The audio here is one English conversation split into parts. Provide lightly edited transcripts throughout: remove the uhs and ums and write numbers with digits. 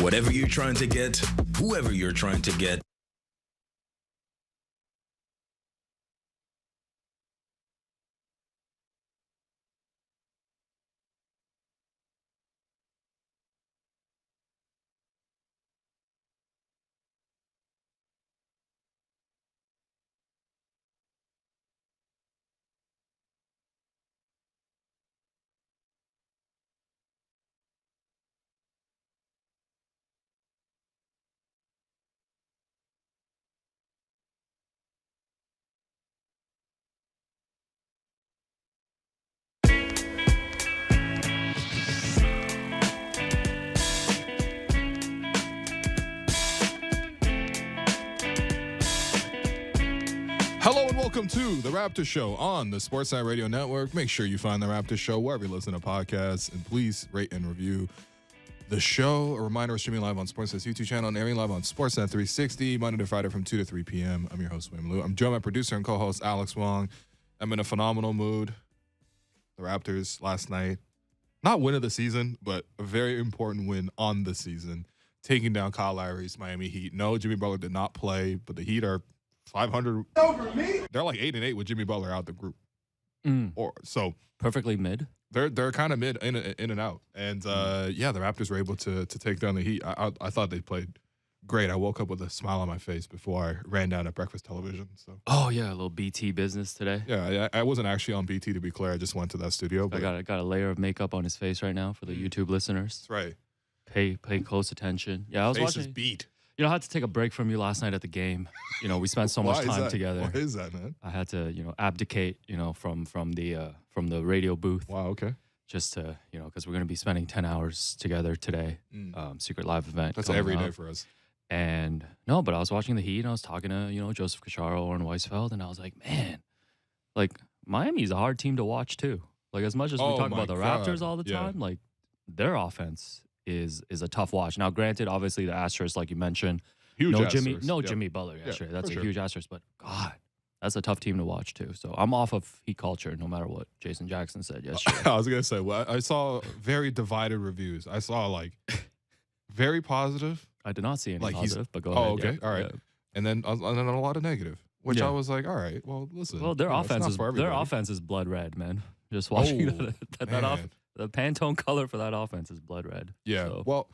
Whatever you're trying to get, whoever you're trying to get. Hello and welcome to the Raptors Show on the Sportsnet Radio Network. Make sure you find the Raptors Show wherever you listen to podcasts, and please rate and review the show. A reminder, we're streaming live on Sportsnet's YouTube channel and airing live on Sportsnet 360, Monday to Friday from 2 to 3 p.m. I'm your host, William Liu. I'm joined by producer and co-host Alex Wong. I'm in a phenomenal mood. The Raptors last night, not win of the season, but a very important win on the season, taking down Kyle Lowry's Miami Heat. No, Jimmy Butler did not play, but the Heat are 500 over me. They're like 8-8 with Jimmy Butler out the group. Or so perfectly mid. They're kind of mid in and out. And yeah, the Raptors were able to take down the Heat. I thought they played great. I woke up with a smile on my face before I ran down at breakfast television. So Yeah, a little BT business today. Yeah, I wasn't actually on BT, to be clear. I just went to that studio. But I got a layer of makeup on his face right now for the YouTube listeners. That's right. Pay close attention. Yeah, I was face watching. is beat. You know, I had to take a break from you last night at the game. You know, we spent so much time together. Why is that, man? I had to, abdicate, from the radio booth. Wow, okay. Just to, because we're going to be spending 10 hours together today. Secret live event. That's every day for us. And no, but I was watching the Heat and I was talking to, Joseph Cacharo, Oren Weisfeld, and I was like, man, like Miami's a hard team to watch too. Like as much as we talk about the Raptors all the time, like their offense is a tough watch. Now, granted, obviously the asterisk, like you mentioned, huge Jimmy Butler yesterday. That's a sure. huge asterisk, but God, that's a tough team to watch too. So I'm off of Heat culture, no matter what Jason Jackson said yesterday. I was gonna say, well, I saw very divided reviews. I saw like very positive. I did not see any like positive, but go ahead. Oh, okay, yeah. all right. Yeah. And then a lot of negative, which Yeah. I was like, all right, well, listen. Well, their offense it's not for is everybody. blood red, man. Just watching Man. the Pantone color for that offense is blood red. Yeah. So, Well,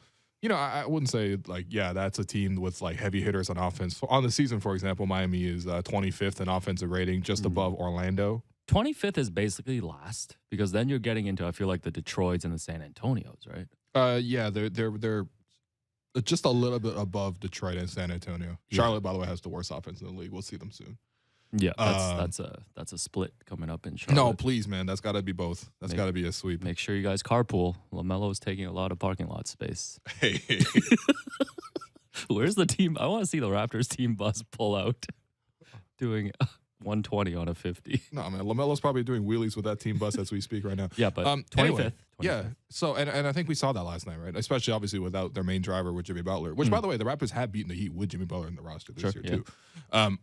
I wouldn't say like, yeah, that's a team with like heavy hitters on offense. On the season, for example, Miami is 25th in offensive rating, just above Orlando. 25th is basically last because then you're getting into, I feel like, the Detroits and the San Antonios, right? Yeah, they're just a little bit above Detroit and San Antonio. Yeah. Charlotte, by the way, has the worst offense in the league. We'll see them soon. Yeah, that's a split coming up in Charlotte. No, please, man, that's got to be both. That's got to be a sweep. Make sure you guys carpool. LaMelo is taking a lot of parking lot space. Hey. Where's the team? I want to see the Raptors team bus pull out doing 120 on a 50. No, man, LaMelo's probably doing wheelies with that team bus as we speak right now. Yeah, but 25th. Anyway, yeah. So, and I think we saw that last night, right? Especially, obviously, without their main driver with Jimmy Butler, which, by the way, the Raptors have beaten the Heat with Jimmy Butler in the roster this year, too.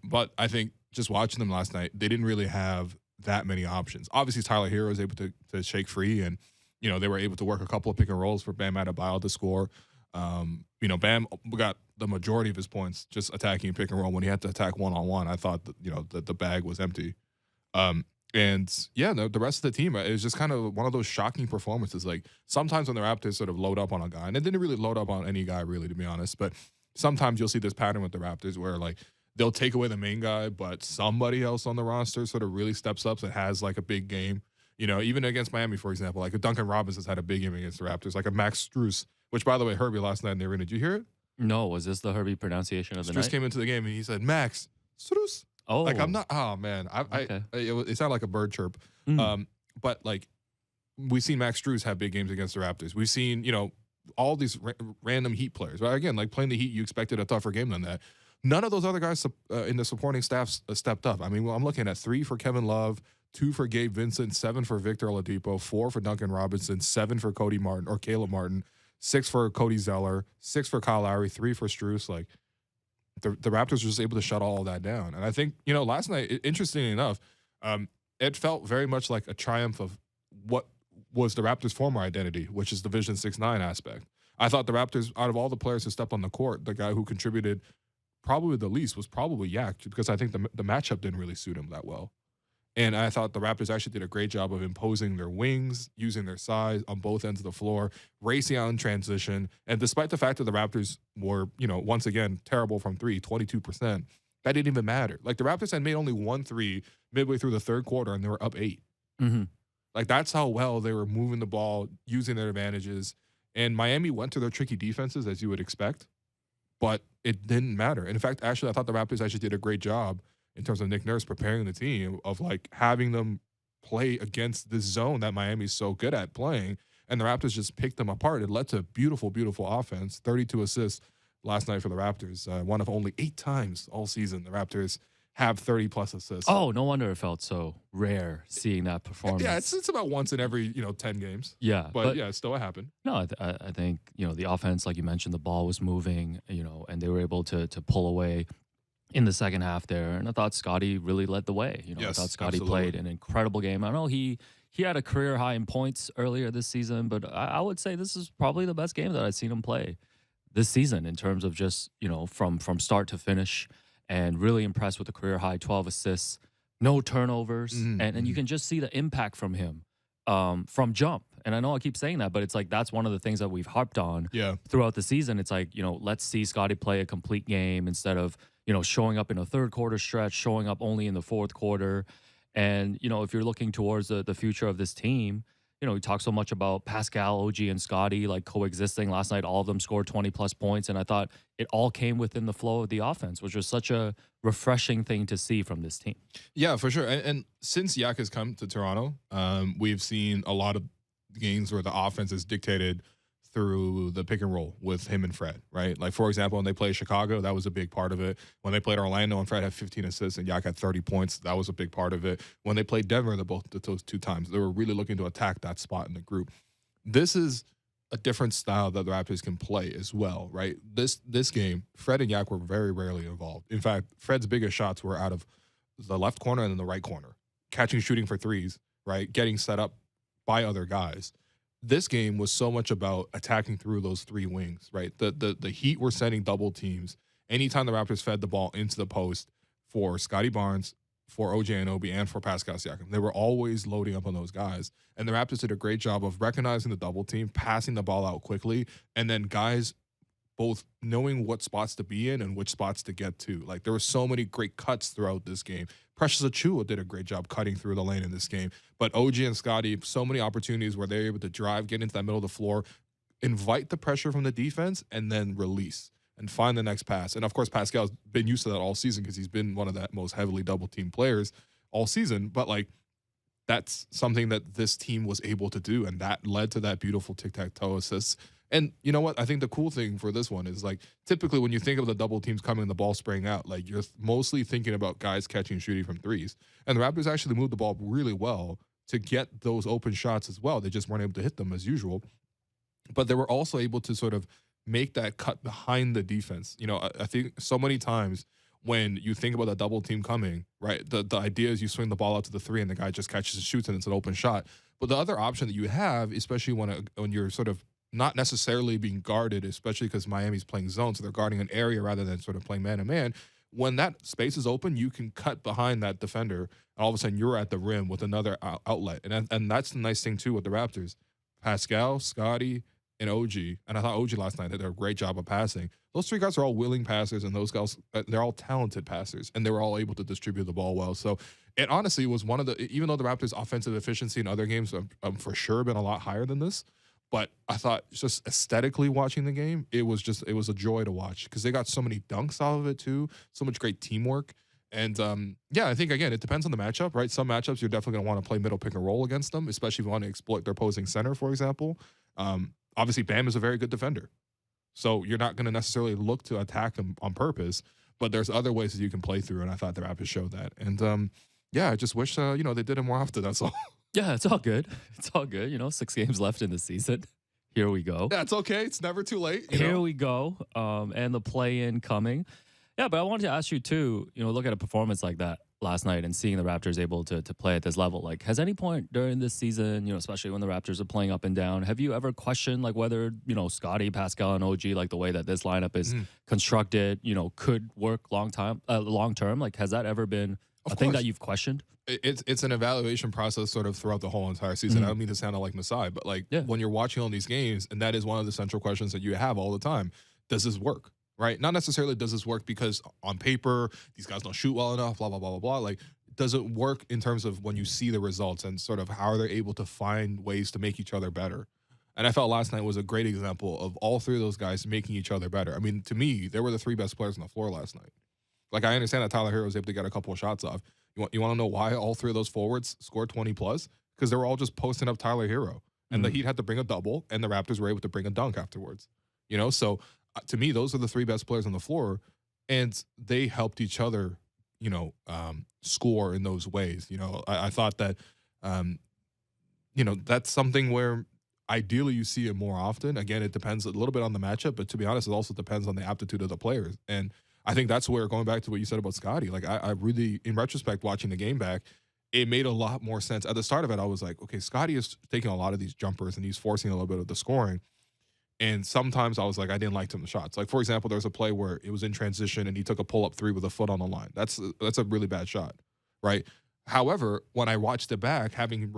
But I think just watching them last night, they didn't really have that many options. Obviously, Tyler Hero was able to shake free, and, they were able to work a couple of pick and rolls for Bam Adebayo to score. Bam got the majority of his points just attacking pick and roll. When he had to attack one-on-one, I thought that, the bag was empty. And yeah, the rest of the team, it was just kind of one of those shocking performances. Like sometimes when the Raptors sort of load up on a guy, and it didn't really load up on any guy really, to be honest, but sometimes you'll see this pattern with the Raptors where like they'll take away the main guy, but somebody else on the roster sort of really steps up and has like a big game. Even against Miami, for example, like a Duncan Robinson's had a big game against the Raptors, like a Max Strus, which by the way, Herbie last night in the arena, did you hear it? No, was this the Herbie pronunciation of the night? Strus came into the game and he said, Max Strus. Oh, like I'm not. Oh man, it sounded like a bird chirp. But like we've seen Max Strus have big games against the Raptors. We've seen all these random Heat players. Right? Again, like playing the Heat, you expected a tougher game than that. None of those other guys in the supporting staff stepped up. I mean, I'm looking at 3 for Kevin Love, 2 for Gabe Vincent, 7 for Victor Oladipo, 4 for Duncan Robinson, 7 for Cody Martin or Caleb Martin, 6 for Cody Zeller, 6 for Kyle Lowry, 3 for Strus. Like. The Raptors were just able to shut all of that down. And I think, last night, interestingly enough, it felt very much like a triumph of what was the Raptors' former identity, which is Division 6-9 aspect. I thought the Raptors, out of all the players who stepped on the court, the guy who contributed probably the least was probably Yak, because I think the matchup didn't really suit him that well. And I thought the Raptors actually did a great job of imposing their wings, using their size on both ends of the floor, racing out in transition. And despite the fact that the Raptors were, once again, terrible from three, 22%, that didn't even matter. Like, the Raptors had made only 1 3 midway through the third quarter, and they were up 8. Mm-hmm. Like, that's how well they were moving the ball, using their advantages. And Miami went to their tricky defenses, as you would expect, but it didn't matter. And in fact, actually, I thought the Raptors actually did a great job in terms of Nick Nurse preparing the team of, like, having them play against this zone that Miami's so good at playing. And the Raptors just picked them apart. It led to beautiful, beautiful offense, 32 assists last night for the Raptors. One of only 8 times all season the Raptors have 30-plus assists. Oh, no wonder it felt so rare seeing that performance. Yeah, it's about once in every, 10 games. Yeah. But yeah, it's still what happened. No, I think, the offense, like you mentioned, the ball was moving, and they were able to pull away in the second half there. And I thought Scotty really led the way. Yes, I thought Scotty absolutely. played an incredible game. I know he had a career high in points earlier this season, but I would say this is probably the best game that I've seen him play this season in terms of just, from start to finish, and really impressed with the career high 12 assists, no turnovers. And you can just see the impact from him from jump. And I know I keep saying that, but it's like that's one of the things that we've harped on throughout the season. It's like, let's see Scotty play a complete game instead of, showing up in a third quarter stretch, showing up only in the fourth quarter. And, if you're looking towards the future of this team, we talk so much about Pascal, OG, and Scotty like coexisting. Last night, all of them scored 20-plus points, and I thought it all came within the flow of the offense, which was such a refreshing thing to see from this team. Yeah, for sure. And since Yak has come to Toronto, we've seen a lot of games where the offense is dictated through the pick and roll with him and Fred, right? Like, for example, when they played Chicago, that was a big part of it. When they played Orlando and Fred had 15 assists and Yak had 30 points, that was a big part of it. When they played Denver, those 2 times, they were really looking to attack that spot in the group. This is a different style that the Raptors can play as well, right? This game, Fred and Yak were very rarely involved. In fact, Fred's biggest shots were out of the left corner and then the right corner, catching, shooting for threes, right? Getting set up by other guys. This game was so much about attacking through those 3 wings, right? The Heat were sending double teams. Anytime the Raptors fed the ball into the post for Scotty Barnes, for OJ Anunoby, and for Pascal Siakam, they were always loading up on those guys. And the Raptors did a great job of recognizing the double team, passing the ball out quickly, and then guys both knowing what spots to be in and which spots to get to. Like, there were so many great cuts throughout this game. Precious Achiuwa did a great job cutting through the lane in this game. But OG and Scotty, so many opportunities where they're able to drive, get into that middle of the floor, invite the pressure from the defense, and then release and find the next pass. And, of course, Pascal's been used to that all season because he's been one of the most heavily double-team players all season. But, like, that's something that this team was able to do, and that led to that beautiful tic-tac-toe assists. And you know what? I think the cool thing for this one is, like, typically when you think of the double teams coming, the ball spraying out, like, you're mostly thinking about guys catching and shooting from threes. And the Raptors actually moved the ball really well to get those open shots as well. They just weren't able to hit them as usual. But they were also able to sort of make that cut behind the defense. I think so many times when you think about a double team coming, right, the idea is you swing the ball out to the 3 and the guy just catches and shoots and it's an open shot. But the other option that you have, especially when you're sort of not necessarily being guarded, especially because Miami's playing zone, so they're guarding an area rather than sort of playing man-to-man. When that space is open, you can cut behind that defender, and all of a sudden you're at the rim with another outlet. And that's the nice thing, too, with the Raptors. Pascal, Scotty, and OG, and I thought OG last night did a great job of passing. Those 3 guys are all willing passers, and those guys, they're all talented passers, and they were all able to distribute the ball well. So it honestly was one of the, even though the Raptors' offensive efficiency in other games for sure been a lot higher than this, but I thought just aesthetically watching the game, it was a joy to watch because they got so many dunks out of it too, so much great teamwork. And yeah, I think, again, it depends on the matchup, right? Some matchups you're definitely going to want to play middle pick and roll against them, especially if you want to exploit their opposing center, for example. Obviously, Bam is a very good defender. So you're not going to necessarily look to attack them on purpose, but there's other ways that you can play through, and I thought the Raptors showed that. And yeah, I just wish, they did it more often, that's all. Yeah, it's all good. It's all good. 6 games left in the season. Here we go. Yeah, it's okay. It's never too late. Here we go. And the play-in coming. Yeah, but I wanted to ask you, too, look at a performance like that last night and seeing the Raptors able to play at this level. Like, has any point during this season, especially when the Raptors are playing up and down, have you ever questioned like whether, Scottie, Pascal, and OG, like the way that this lineup is constructed, could work long term? Like, has that ever been a thing that you've questioned? It's an evaluation process sort of throughout the whole entire season. I don't mean to sound like Masai, but like when you're watching all these games, and that is one of the central questions that you have all the time. Does this work? Right? Not necessarily does this work because on paper, these guys don't shoot well enough, blah, blah, blah, blah, blah. Like, does it work in terms of when you see the results and sort of how are they able to find ways to make each other better? And I felt last night was a great example of all three of those guys making each other better. I mean, to me, they were the three best players on the floor last night. Like, I understand that Tyler Hero was able to get a couple of shots off. You want to know why all three of those forwards scored 20 plus? Because they were all just posting up Tyler Hero. And the Heat had to bring a double, and the Raptors were able to bring a dunk afterwards. So to me, those are the three best players on the floor, and they helped each other, score in those ways. I thought that, that's something where ideally you see it more often. Again, it depends a little bit on the matchup, but to be honest, it also depends on the aptitude of the players. And I think that's where, going back to what you said about Scottie, like I really, in retrospect, watching the game back, it made a lot more sense. At the start of it, I was like, okay, Scottie is taking a lot of these jumpers and he's forcing a little bit of the scoring. And sometimes I was like, I didn't like the shots. Like, for example, there was a play where it was in transition and he took a pull-up three with a foot on the line. That's a really bad shot, right? However, when I watched it back, having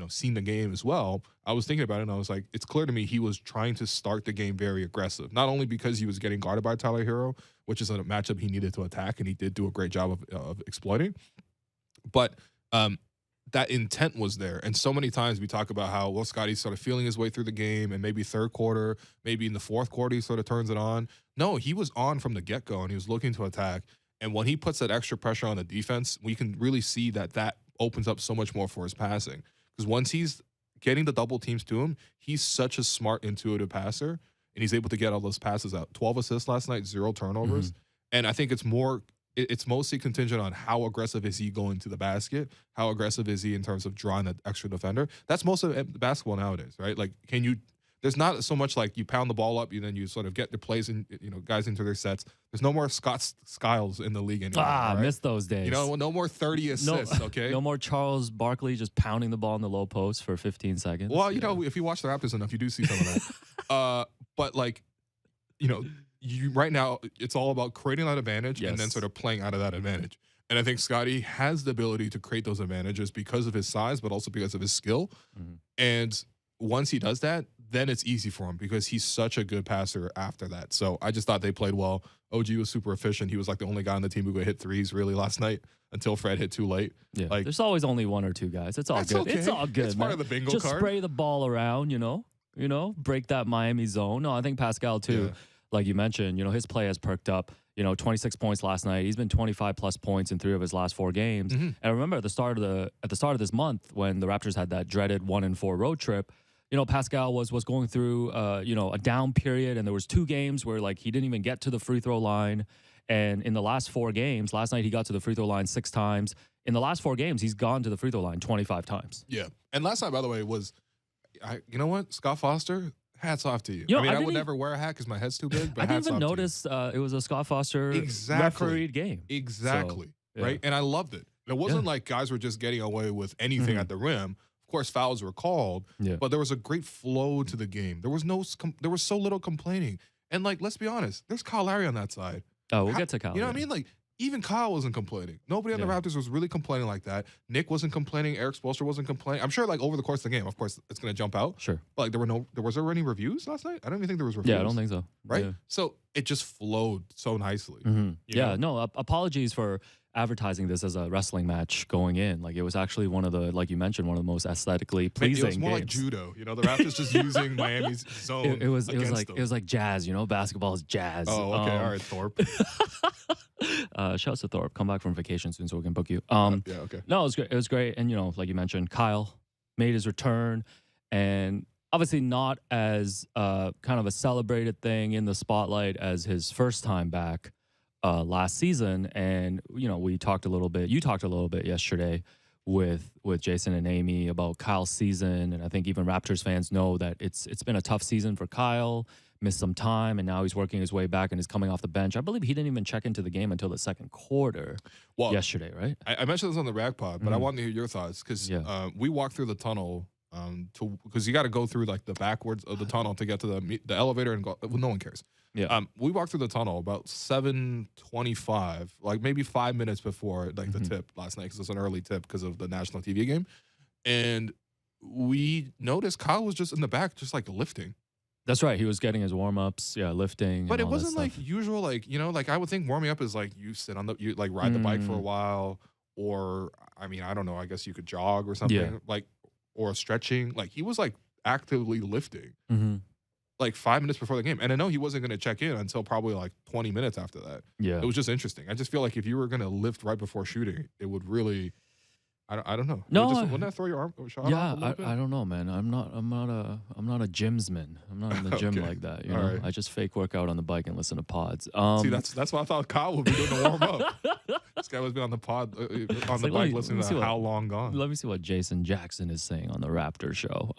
seen the game as well, I was thinking about it and I was like, it's clear to me he was trying to start the game very aggressive. Not only because he was getting guarded by Tyler Hero, which is a matchup he needed to attack, and he did do a great job of exploiting, but that intent was there. And so many times we talk about how, well, Scottie's sort of feeling his way through the game, and maybe third quarter, maybe in the fourth quarter, he sort of turns it on. No, he was on from the get-go, and he was looking to attack. And when he puts that extra pressure on the defense, we can really see that opens up so much more for his passing. Because once he's getting the double teams to him, he's such a smart, intuitive passer, and he's able to get all those passes out. 12 assists last night, 0 turnovers. And I think it's mostly contingent on how aggressive is he going to the basket, how aggressive is he in terms of drawing that extra defender. That's most of basketball nowadays, right? Like, there's not so much like you pound the ball up, and then you sort of get the plays and guys into their sets. There's no more Scott Skiles in the league anymore. Right? Miss those days. No more 30 assists. Okay. No more Charles Barkley just pounding the ball in the low post for 15 seconds. Well, if you watch the Raptors enough, you do see some of that. But like, right now it's all about creating that advantage and then sort of playing out of that advantage. And I think Scottie has the ability to create those advantages because of his size, but also because of his skill. And once he does that, then it's easy for him because he's such a good passer after that. So I just thought they played well. OG was super efficient. He was like the only guy on the team who could hit threes really last night until Fred hit too late. Yeah, like, there's always only one or two guys. It's all good. Okay. It's all good. It's part of the bingo just card. Spray the ball around, break that Miami zone. No, I think Pascal too, like you mentioned, his play has perked up. 26 points last night. He's been 25 plus points in 3 of his last 4 games. And I remember at the start of this month when the Raptors had that dreaded 1-4 road trip, Pascal was going through a down period, and there was 2 games where like he didn't even get to the free throw line. And in the last 4 games, last night he got to the free throw line 6 times. In the last 4 games, he's gone to the free throw line 25 times. Yeah. And last night, by the way, was you know what? Scott Foster, hats off to you. I would never wear a hat because my head's too big, but I didn't even notice it was a Scott Foster refereed game. Exactly. So, right? And I loved it. It wasn't like guys were just getting away with anything at the rim. Of course, fouls were called, but there was a great flow to the game. There was so little complaining. And like, let's be honest, there's Kyle Lowry on that side. Oh, we'll get to Kyle. You know what I mean? Like, even Kyle wasn't complaining. Nobody on the Raptors was really complaining like that. Nick wasn't complaining. Eric Spoelstra wasn't complaining. I'm sure, like, over the course of the game, of course, it's going to jump out. Sure. But like, was there any reviews last night? I don't even think there was reviews. Yeah, I don't think so. Right? Yeah. So it just flowed so nicely. Yeah, no, apologies for advertising this as a wrestling match going in. Like, it was actually one of the, like you mentioned, one of the most aesthetically pleasing games. It was more like judo. The Raptors just using Miami's zone. It was like jazz. Basketball is jazz. Oh, okay, all right, Thorpe. Shouts to Thorpe. Come back from vacation soon so we can book you. Yeah, okay. No, it was great. It was great, and like you mentioned, Kyle made his return, and obviously not as kind of a celebrated thing in the spotlight as his first time back last season. And we talked a little bit. You talked a little bit yesterday with Jason and Amy about Kyle's season, and I think even Raptors fans know that it's been a tough season for Kyle. Missed some time, and now he's working his way back and is coming off the bench. I believe he didn't even check into the game until the second quarter yesterday, right? I mentioned this on the Rack Pod, but I wanted to hear your thoughts because we walked through the tunnel because you got to go through like the backwards of the tunnel to get to the elevator and go. Well, no one cares. Yeah. We walked through the tunnel about 7:25, like maybe 5 minutes before like the tip last night because it was an early tip because of the national TV game, and we noticed Kyle was just in the back, just like lifting. That's right. He was getting his warm-ups, lifting. But it wasn't like usual, like, like I would think warming up is like you sit on you like ride the bike for a while, or I mean, I don't know, I guess you could jog or something, like, or stretching. Like he was like actively lifting like 5 minutes before the game. And I know he wasn't going to check in until probably like 20 minutes after that. Yeah. It was just interesting. I just feel like if you were going to lift right before shooting, it would really, I don't know. No, wouldn't that throw your arm shot off a little bit? I don't know, man. I'm not a gymsman. I'm not in the gym like that. You know, right. I just fake work out on the bike and listen to pods. See, that's what I thought Kyle would be doing to warm up. This guy was on the pod on the bike listening to How Long Gone. Let me see what Jason Jackson is saying on the Raptors Show.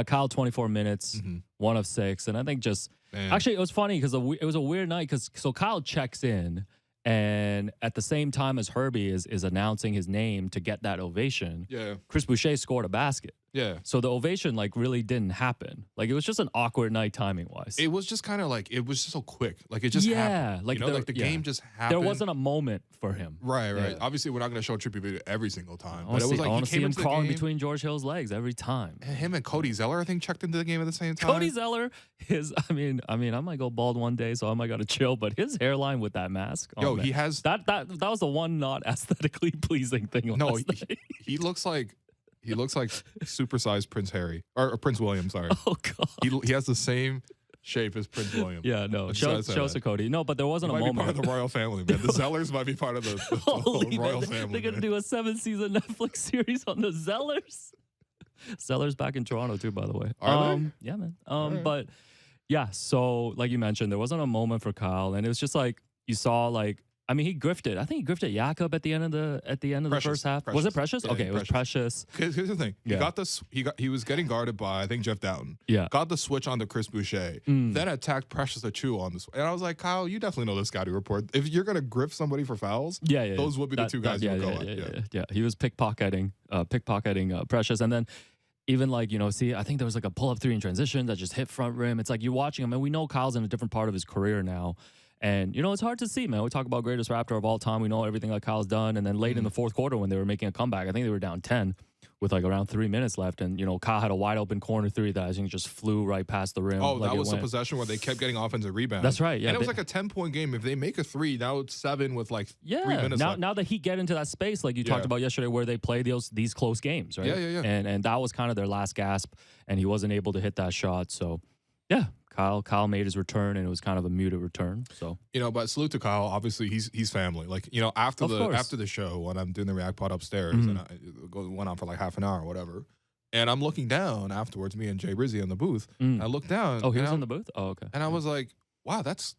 Kyle, 24 minutes, 1 of 6, and I think actually it was funny because it was a weird night because Kyle checks in. And at the same time as Herbie is announcing his name to get that ovation, Chris Boucher scored a basket. Yeah. So the ovation like really didn't happen. Like it was just an awkward night timing wise. It was just kind of like it was just so quick. Like it just happened. Like like the game just happened. There wasn't a moment for him. Right. Yeah. Obviously, we're not going to show a trippy video every single time. But it was like I want he to see came him crawling game, between George Hill's legs every time. And him and Cody Zeller, I think, checked into the game at the same time. Cody Zeller is. I mean, I might go bald one day, so I might gotta chill. But his hairline with that mask. Yo, he has that was the one not aesthetically pleasing thing. No, he looks like. He looks like supersized Prince Harry or Prince William. Sorry. Oh God. He has the same shape as Prince William. Yeah, no. Show us to Cody. No, but there wasn't a moment. Be part of the royal family, man. The Zellers might be part of the whole royal family. They're gonna do a 7-season Netflix series on the Zellers. Zellers back in Toronto too, by the way. Are they? Yeah, man. Right. But yeah, so like you mentioned, there wasn't a moment for Kyle, and it was just like you saw like. I mean, he grifted. I think he grifted Jakob at the end of the first half. Was it Precious? Yeah, okay, it was Precious. Here's the thing. He was getting guarded by I think Jeff Doughton. Yeah. Got the switch onto Chris Boucher. Then attacked Precious Achua on this. And I was like, Kyle, you definitely know this scouting report. If you're gonna grift somebody for fouls, those would be the two guys you'll go at. Yeah. He was pickpocketing Precious, and then. Even like, I think there was like a pull-up 3 in transition that just hit front rim. It's like you're watching him, and we know Kyle's in a different part of his career now. And, it's hard to see, man. We talk about greatest Raptor of all time. We know everything that Kyle's done. And then late in the fourth quarter when they were making a comeback, I think they were down 10 with like around 3 minutes left. And, Kyle had a wide open corner 3 that I think just flew right past the rim. Oh, that was a possession where they kept getting offensive rebounds. That's right, yeah. And it was like a 10-point game. If they make a 3, now it's 7 with like 3 minutes left. Now that he get into that space like you talked about yesterday where they play these close games, right? Yeah. And that was kind of their last gasp, and he wasn't able to hit that shot. So, yeah. Kyle made his return, and it was kind of a muted return. So but salute to Kyle. Obviously, he's family. Like after the show when I'm doing the React Pod upstairs, and went on for like half an hour or whatever, and I'm looking down afterwards. Me and Jay Rizzi in the booth. I look down. Oh, he was in the booth. Oh, okay. And I was like, wow, that's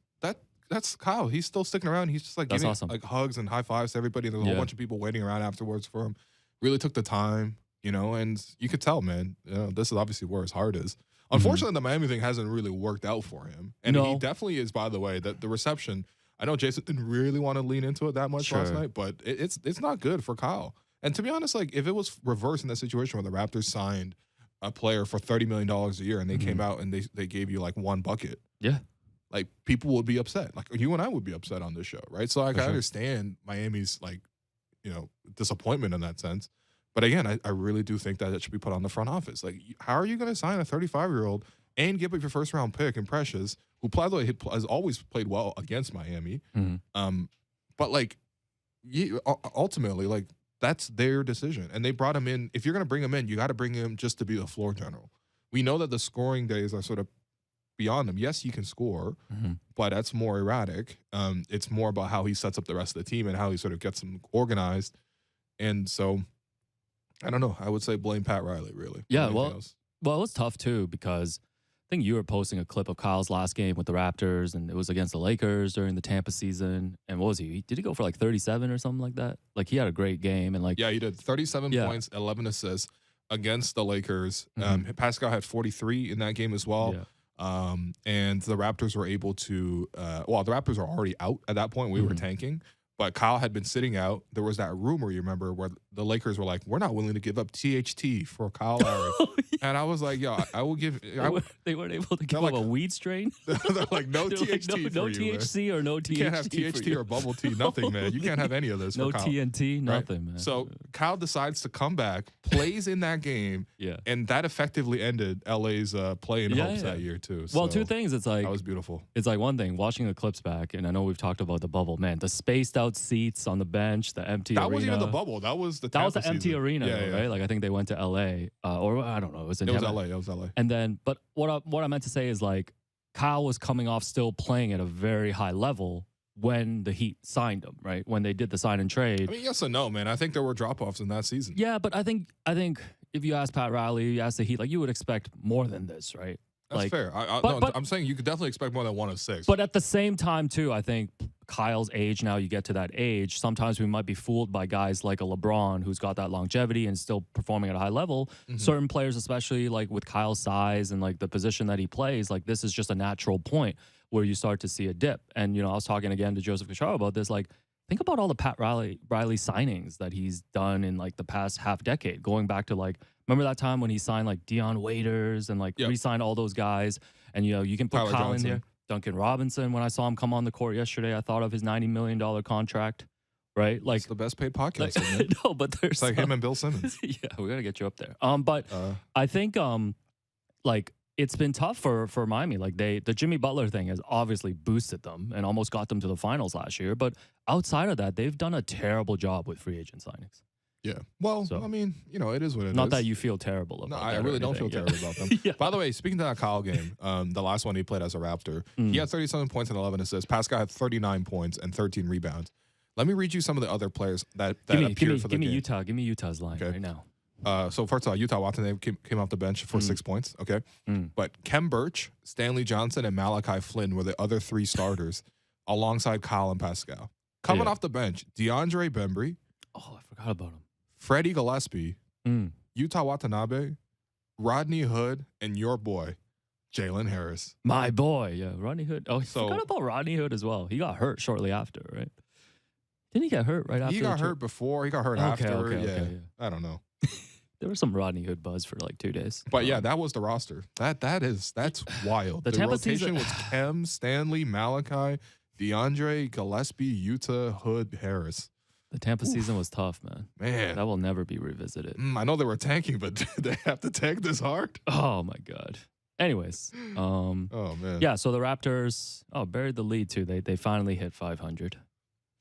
Kyle. He's still sticking around. He's just like giving like hugs and high fives to everybody. There's a whole bunch of people waiting around afterwards for him. Really took the time, and you could tell, man. This is obviously where his heart is. Unfortunately, the Miami thing hasn't really worked out for him. And he definitely is, by the way, that the reception, I know Jason didn't really want to lean into it that much last night, but it's not good for Kyle. And to be honest, like if it was reversed in that situation where the Raptors signed a player for $30 million a year and they came out and they gave you like 1 bucket. Yeah. Like people would be upset. Like you and I would be upset on this show, right? So like I understand Miami's like, disappointment in that sense. But again, I really do think that it should be put on the front office. Like, how are you going to sign a 35-year-old and give up your first-round pick in Precious, who, by the way, has always played well against Miami? But, like, ultimately, like, that's their decision. And they brought him in. If you're going to bring him in, you got to bring him just to be the floor general. We know that the scoring days are sort of beyond him. Yes, he can score, but that's more erratic. It's more about how he sets up the rest of the team and how he sort of gets them organized. And so... I don't know. I would say blame Pat Riley, really. Yeah, well, it's tough, too, because think you were posting a clip of Kyle's last game with the Raptors, and it was against the Lakers during the Tampa season. And what was he? Did he go for like 37 or something like that? Like he had a great game, and like he did 37 points, 11 assists against the Lakers. Pascal had 43 in that game as well. And the Raptors were able to. The Raptors were already out at that point. We were tanking. But Kyle had been sitting out. There was that rumor, you remember, where the Lakers were like, we're not willing to give up THT for Kyle Lowry. And I was like, yo, I will give. They weren't able to give up a weed strain? They're like, no THT like, no for you, THC man. or no THT. You can't have THT or bubble tea, nothing, man. You can't have any of this no for Kyle. TNT, nothing, right? man. So Kyle decides to come back, plays in that game, and that effectively ended LA's play in hopes that year, too. Well, two things. It's like, that was beautiful. It's like one thing, watching the clips back, and I know we've talked about the bubble, man, the spaced out seats on the bench, the empty arena. That wasn't even the bubble. That was the Tampa empty season. arena, right? Like I think they went to LA, or I don't know. It was LA. It was LA. And then, but what I meant to say is like Kyle was coming off still playing at a very high level when the Heat signed him, right? When they did the sign and trade. I mean, yes and no, man. I think there were drop offs in that season. Yeah, but I think if you ask Pat Riley, you ask the Heat, like you would expect more than this, right? That's like, fair. I'm saying you could definitely expect more than 1 of 6. But at the same time, too, I think Kyle's age, now you get to that age, sometimes we might be fooled by guys like a LeBron who's got that longevity and still performing at a high level. Certain players, especially like with Kyle's size and like the position that he plays, like this is just a natural point where you start to see a dip. And, you know, I was talking again to Joseph Cacharo about this, like, think about all the Pat Riley signings that he's done in like the past half decade, going back to like, remember that time when he signed like Dion Waiters and like re-signed all those guys? And, you know, you can put Kyle in there. Duncan Robinson, when I saw him come on the court yesterday, I thought of his $90 million contract, right? Like it's the best paid podcast. Like, no, but there's it's like him and Bill Simmons. Yeah, we got to get you up there. But I think like it's been tough for Miami. Like the Jimmy Butler thing has obviously boosted them and almost got them to the finals last year. But outside of that, they've done a terrible job with free agent signings. Yeah. Well, I mean, you know, it is what it is. Not that you feel terrible about No, I really don't feel terrible about them. By the way, speaking to that Kyle game, the last one he played as a Raptor, he had 37 points and 11 assists. Pascal had 39 points and 13 rebounds. Let me read you some of the other players that appeared for the game. Give me Utah's line right now. So first of all, Utah Watanabe came off the bench for 6 points. Okay. But Kem Birch, Stanley Johnson, and Malachi Flynn were the other 3 starters alongside Kyle and Pascal. Coming off the bench, DeAndre Bembry. Oh, I forgot about him. Freddie Gillespie, Utah Watanabe, Rodney Hood, and your boy, Jalen Harris. My boy, yeah, Rodney Hood. Oh, I forgot about Rodney Hood as well. He got hurt shortly after, right? Didn't he get hurt right after? He got hurt before. He got hurt after. Okay. I don't know. There was some Rodney Hood buzz for like 2 days. But yeah, that was the roster. That's wild. The Tampa rotation season was Kem, Stanley, Malachi, DeAndre, Gillespie, Utah, Hood, Harris. The Tampa season was tough, man. Man. That will never be revisited. I know they were tanking, but did they have to tank this hard? Oh, my God. Anyways. Oh, man. Yeah, so the Raptors, buried the lead, too. They finally hit 500.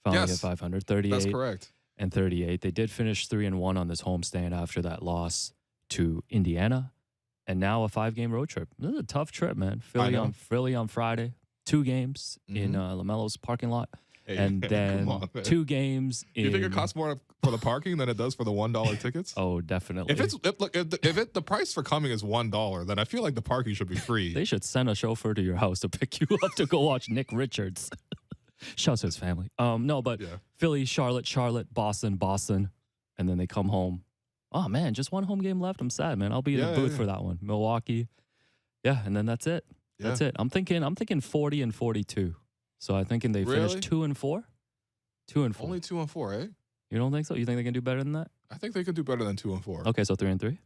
Hit 500. 38. That's correct. And 38. They did finish 3-1 on this homestand after that loss to Indiana. And now a 5-game road trip. This is a tough trip, man. Philly on Friday. 2 games in LaMelo's parking lot. Hey, and then 2 games in... You think it costs more for the parking than it does for the $1 tickets? Oh, definitely. If the price for coming is $1, then I feel like the parking should be free. They should send a chauffeur to your house to pick you up to go watch Nick Richards. Shouts to his family. Philly, Charlotte, Boston, and then they come home. Oh man, just 1 home game left. I'm sad, man. I'll be in the booth for that one. Milwaukee. Yeah, and then that's it. Yeah. That's it. I'm thinking 40 and 42. So I'm thinking they finished 2 and 4. 2 and 4. Only 2 and 4, eh? You don't think so? You think they can do better than that? I think they could do better than 2 and 4. Okay, so 3 and 3.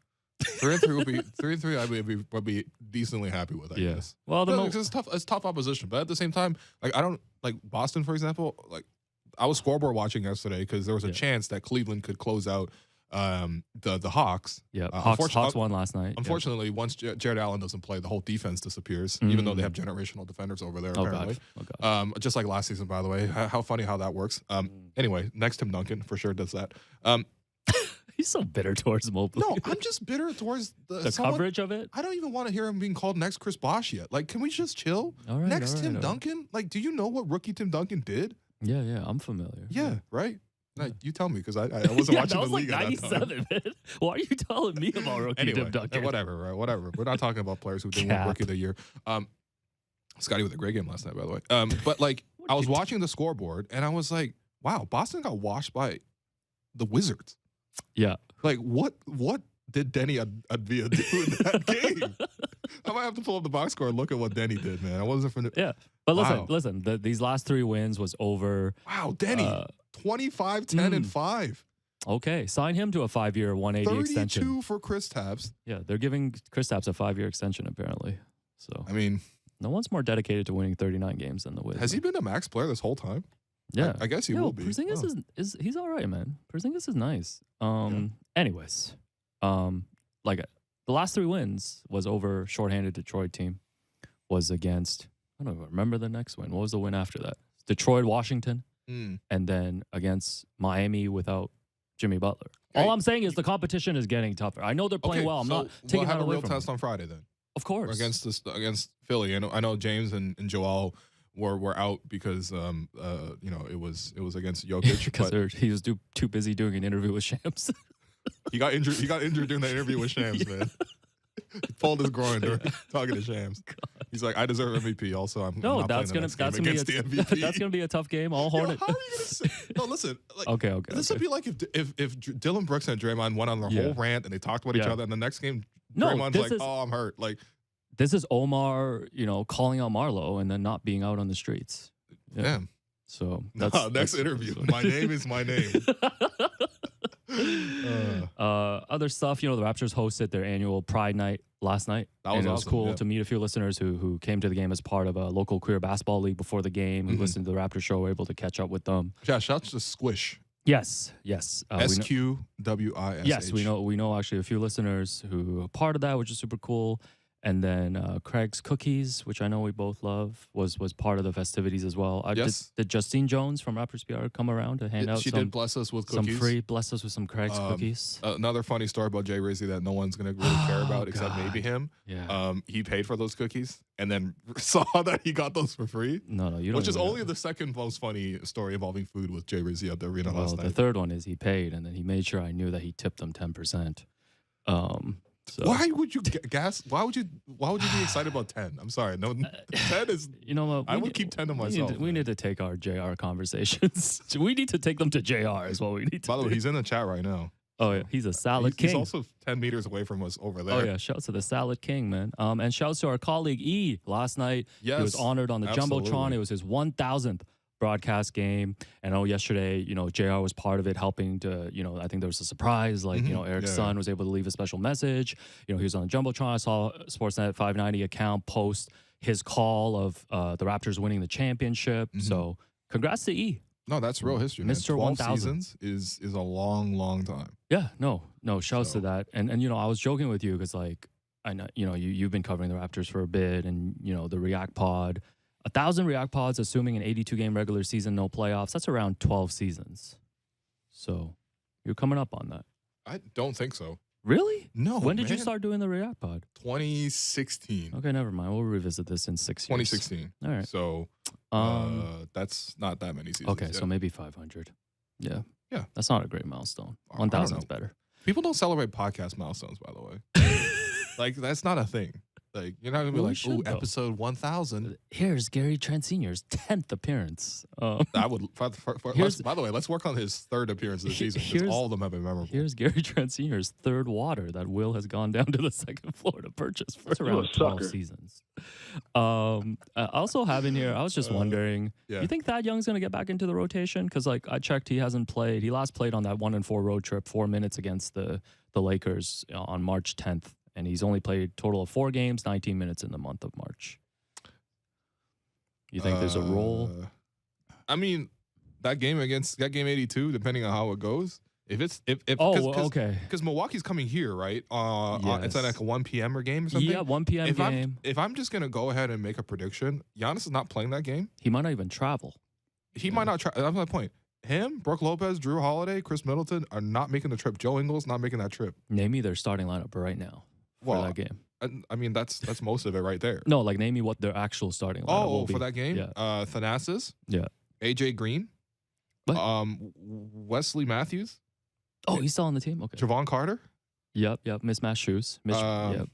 3 and 3 would be 3 and 3. I would be decently happy with. I guess. Well, it's tough. It's tough opposition, but at the same time, like I don't like Boston, for example. Like I was scoreboard watching yesterday because there was a chance that Cleveland could close out the Hawks. Yeah, Hawks won last night. Unfortunately, once Jared Allen doesn't play, the whole defense disappears. Even though they have generational defenders over there, apparently. Oh God. Just like last season, by the way. How funny how that works. Anyway, next Tim Duncan for sure does that. He's so bitter towards Mobley. No, I'm just bitter towards the coverage of it. I don't even want to hear him being called next Chris Bosh yet. Like, can we just chill? Next Tim Duncan? Like, do you know what rookie Tim Duncan did? Yeah, I'm familiar. Yeah, right? No, you tell me because I wasn't watching the league like at that time. 97, man. Why are you telling me about rookie Anyway, Tim Duncan? whatever, right? Whatever. We're not talking about players who didn't win Rookie of the Year. Scotty with a great game last night, by the way. But like, I was watching the scoreboard and I was like, wow, Boston got washed by the Wizards. Yeah. Like, what did Denny Advia do in that game? I might have to pull up the box score and look at what Denny did, man. I wasn't from the... Yeah. But listen, these last 3 wins was over. Wow, Denny, 25, 10, and 5. Okay, sign him to a 5-year, 180 extension. 32 for Kristaps. Yeah, they're giving Kristaps a 5-year extension, apparently. So, I mean... No one's more dedicated to winning 39 games than the Wiz. Has he been a max player this whole time? Yeah. I guess he will be. Porzingis is he's all right, man. Porzingis is nice. Anyways, like the last 3 wins was over shorthanded Detroit team. Was against, I don't even remember the next win. What was the win after that? Detroit, Washington, and then against Miami without Jimmy Butler. Okay. All I'm saying is the competition is getting tougher. I know they're playing well. I'm not taking that away from them. We'll have a real test on Friday then. Of course. Against Philly. I know James and Joel were out because it was against Jokic because he was too busy doing an interview with Shams. He got injured doing that interview with Shams, man. He pulled his groin during talking to Shams. God. He's like, I deserve MVP. Also, I'm not that's gonna be against the MVP. That's gonna be a tough game. All Hornet. How are you gonna say? No, listen. Like, okay. This would be like if Dylan Brooks and Draymond went on their whole rant and they talked about each other, and the next game Draymond's like, "Oh, I'm hurt." Like, this is Omar, calling out Marlo and then not being out on the streets. Yeah. Damn. So next interview. My name is my name. Other stuff, the Raptors hosted their annual Pride Night last night. That was awesome. It was cool yeah. to meet a few listeners who came to the game as part of a local queer basketball league before the game. We listened to the Raptors show, were able to catch up with them. Yeah, shout out to Squish. Yes. SQWISH. Yes, we know actually a few listeners who are part of that, which is super cool. And then Craig's Cookies, which I know we both love, was part of the festivities as well. Yes. Did Justine Jones from Raptors PR come around to hand out She did bless us with cookies. Bless us with some Craig's Cookies. Another funny story about Jay Rizzi that no one's going to really care about except maybe him. Yeah. He paid for those cookies and then saw that he got those for free. No, you don't. Which is only the second most funny story involving food with Jay Rizzi at the arena last night. The third one is he paid and then he made sure I knew that he tipped them 10%. So. Why would you gas? Why would you be excited about 10? I'm sorry. No, 10 is. You know what? I would keep 10 to myself. We need to take our JR conversations. We need to take them to JR is what we need to do. By the way, he's in the chat right now. Oh yeah, he's a salad king. He's also 10 meters away from us over there. Oh yeah, shouts to the salad king, man. And shouts to our colleague E last night. Yes, he was honored on the Jumbotron. It was his 1,000th broadcast game. And yesterday, JR was part of it, helping to, I think there was a surprise, like, Eric's son was able to leave a special message. He was on the Jumbotron. I saw Sportsnet 590 account post his call of the Raptors winning the championship. So congrats to E. No, that's real history, man. Mr. 12 1000 seasons is a long, long time. Yeah, no, shouts to that. And I was joking with you because, like, I know, you've been covering the Raptors for a bit and, the React Pod. 1,000 React Pods, assuming an 82-game regular season, no playoffs, that's around 12 seasons. So you're coming up on that. I don't think so. Really? No, When did you start doing the React Pod? 2016. Okay, never mind. We'll revisit this in 6 years. 2016. All right. So that's not that many seasons. Okay, so maybe 500. Yeah. Yeah. That's not a great milestone. 1,000 is better. People don't celebrate podcast milestones, by the way. Like, that's not a thing. Like, you're not going to be like, ooh, episode 1,000. Here's Gary Trent Sr.'s 10th appearance. I would, by the way, let's work on his third appearance of the season because all of them have been memorable. Here's Gary Trent Sr.'s third water that Will has gone down to the second floor to purchase for around 12 seasons. I also have in here, I was just wondering, you think Thad Young's going to get back into the rotation? Because, like, I checked, he hasn't played. He last played on that 1-4 road trip, 4 minutes against the Lakers on March 10th. And he's only played total of 4 games, 19 minutes in the month of March. You think there's a role? I mean, that game 82, depending on how it goes. Okay. Because Milwaukee's coming here, right? It's like a 1 p.m. game or something. Yeah, 1 p.m. game. If I'm just gonna go ahead and make a prediction, Giannis is not playing that game. He might not even travel. He might not travel. That's my point. Him, Brooke Lopez, Drew Holiday, Chris Middleton are not making the trip. Joe Ingles not making that trip. Name me their starting lineup right now for that game. I mean, that's most of it right there. No, like name me what their actual starting lineup will be. For that game? Yeah. Thanasis. Yeah. AJ Green. Wesley Matthews. Oh, he's still on the team. Okay. Javon Carter. Yep. Mismatched shoes. Yep.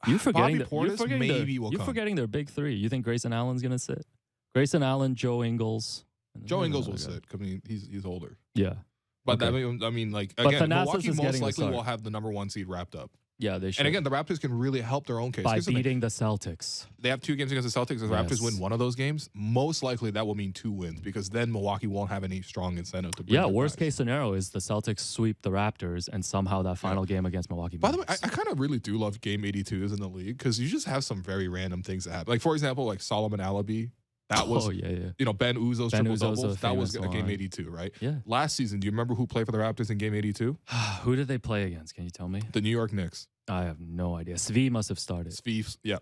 You're forgetting Bobby you're forgetting their big three. You think Grayson Allen's gonna sit? Grayson Allen, Joe Ingles. Joe Ingles will sit. I mean, he's older. Yeah. But okay. I mean, like but again, Thanasis Milwaukee is most likely the will have the #1 seed wrapped up. Yeah, they should. And again, the Raptors can really help their own case by beating the Celtics. They have 2 games against the Celtics. If the Raptors win one of those games, most likely that will mean 2 wins because then Milwaukee won't have any strong incentive to. Yeah, worst case scenario is the Celtics sweep the Raptors and somehow that final game against Milwaukee. By the way, I kind of really do love Game 82s in the league because you just have some very random things that happen. Like for example, like Solomon Alabi. That was, Ben Uzo's triple-double. That was a Game 82, right? Yeah. Last season, do you remember who played for the Raptors in Game 82? Who did they play against? Can you tell me? The New York Knicks. I have no idea. Svi must have started. Svi, yeah.